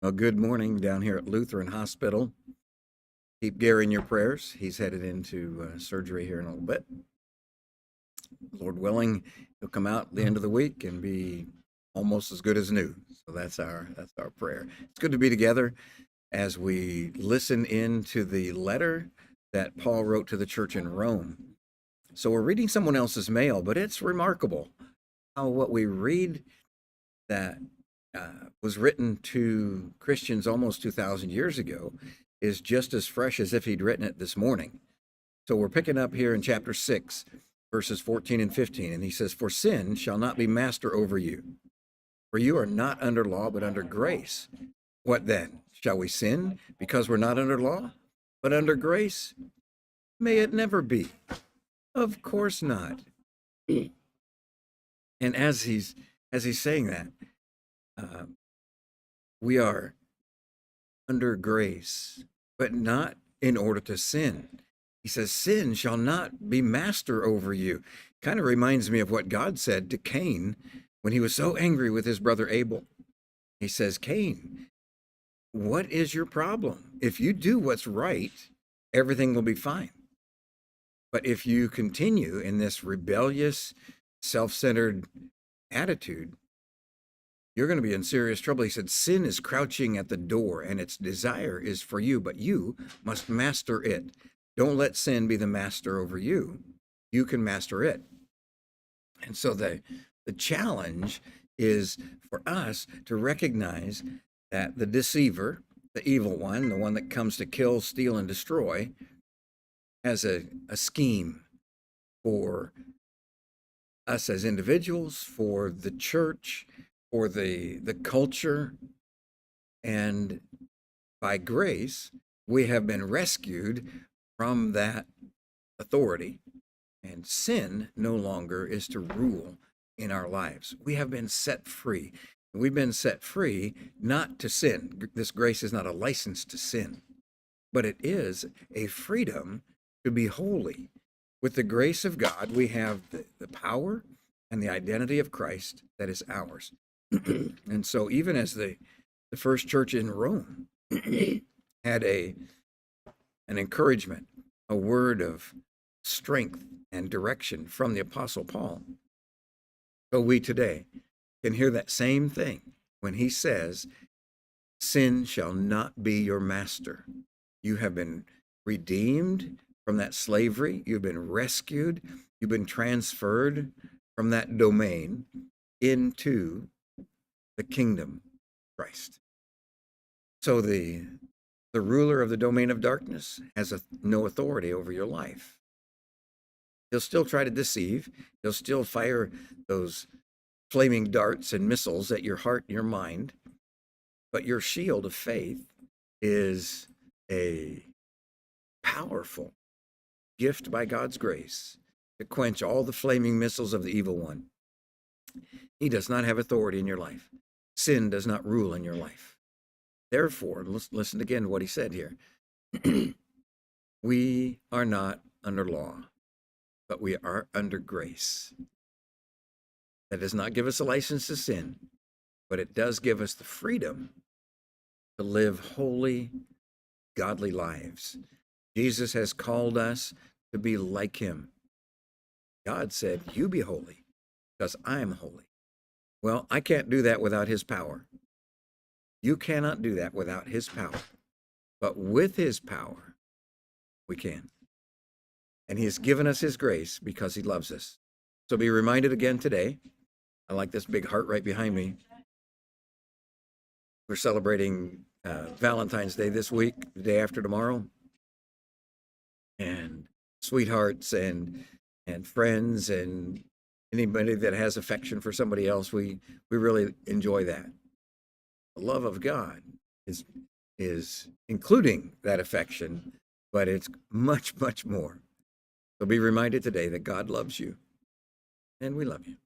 Well, good morning down here at Lutheran Hospital. Keep Gary in your prayers. He's headed into surgery here in a little bit. Lord willing, he'll come out at the end of the week and be almost as good as new. So that's our prayer. It's good to be together as we listen into the letter that Paul wrote to the church in Rome. So we're reading someone else's mail, but it's remarkable how what we read that was written to Christians almost 2,000 years ago is just as fresh as if he'd written it this morning. So we're picking up here in chapter 6, verses 14 and 15, and he says, "For sin shall not be master over you, for you are not under law, but under grace. What then? Shall we sin because we're not under law, but under grace? May it never be. Of course not." And as he's saying that, we are under grace, but not in order to sin. He says, sin shall not be master over you. Kind of reminds me of what God said to Cain when he was so angry with his brother Abel. He says, Cain, what is your problem? If you do what's right, everything will be fine. But if you continue in this rebellious, self-centered attitude, you're going to be in serious trouble. He said, sin is crouching at the door and its desire is for you, but you must master it. Don't let sin be the master over you. You can master it. And so the challenge is for us to recognize that the deceiver, the evil one, the one that comes to kill, steal, and destroy, has a scheme for us as individuals, for the church, for the culture, and by grace, we have been rescued from that authority, and sin no longer is to rule in our lives. We have been set free. We've been set free not to sin. This grace is not a license to sin, but it is a freedom to be holy. With the grace of God, we have the power and the identity of Christ that is ours. And so even as the first church in Rome had an encouragement, a word of strength and direction from the Apostle Paul, so we today can hear that same thing when he says, sin shall not be your master. You have been redeemed from that slavery. You've been rescued. You've been transferred from that domain into the kingdom of Christ. So the ruler of the domain of darkness has no authority over your life. He'll still try to deceive. He'll still fire those flaming darts and missiles at your heart and your mind. But your shield of faith is a powerful gift by God's grace to quench all the flaming missiles of the evil one. He does not have authority in your life. Sin does not rule in your life. Therefore, listen again to what he said here. We are not under law, but we are under grace. That does not give us a license to sin, but it does give us the freedom to live holy, godly lives. Jesus has called us to be like him. God said, you be holy because I am holy. Well, I can't do that without his power. You cannot do that without his power. But with his power, we can. And he has given us his grace because he loves us. So be reminded again today. I like this big heart right behind me. We're celebrating Valentine's Day this week, the day after tomorrow. And sweethearts and friends and anybody that has affection for somebody else, we really enjoy that. The love of God is including that affection, but it's much, much more. So be reminded today that God loves you, and we love you.